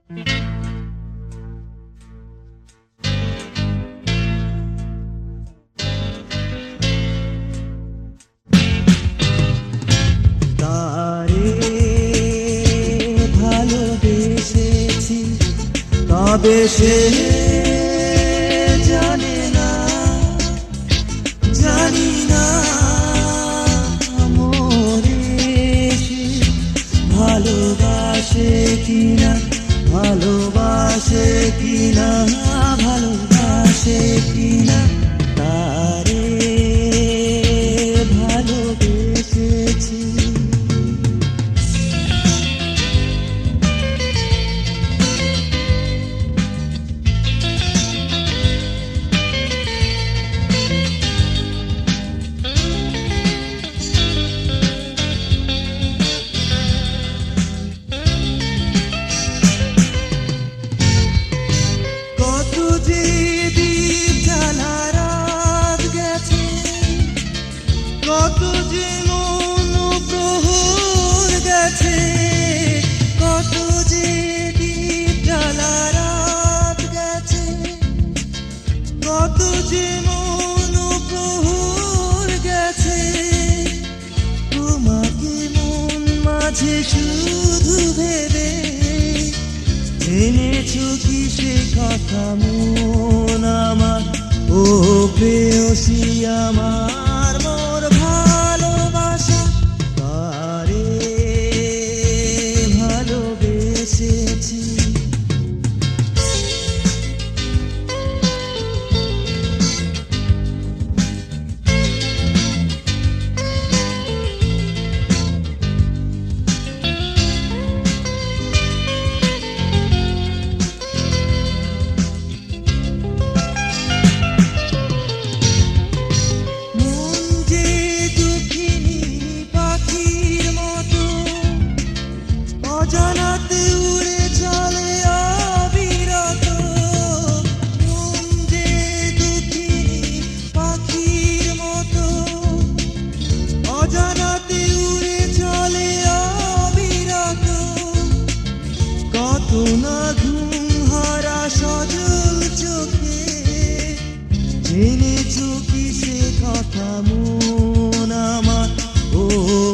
তারে ভালোবেসেছি, তবে সে জানে না, জানি না মোরে সে ভালোবাসে কিনা, ভালোবাসে কিনা, ভালোবাসে কিনা। তারে ভালোবেসেছি। কত যে মনোপ্রহর গেছে, কত যে দীপ জ্বালা রাত গেছে, কত যে মনোপ্রহর গেছে। তোমাকে মন মাঝে শুধু ভেবে জেনেছো কি সে কথা মন আমার, ও প্রেয়সী আমার মোর ভালোবাসা। তারে ভালোবেসেছি। অজানাতে উড়ে চলে অবিরত, মন যে দুঃখিনী পাখির মতো। অজানাতে উড়ে চলে অবিরত, কত না ঘুম হারা সজল চোখে জেনেছো কি সে কথা মন আমার, ও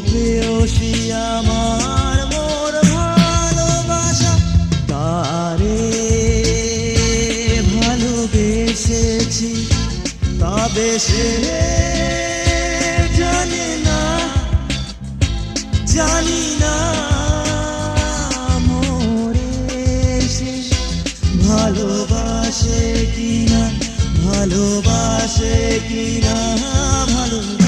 প্রেয়সী আমার মোর ভালোবাসা। তারে ভালোবেসেছি, তবে সে জানে না, জানি না মোরে সে ভালোবাসে কিনা, ভালোবাসে কিনা, ভালোবাসে।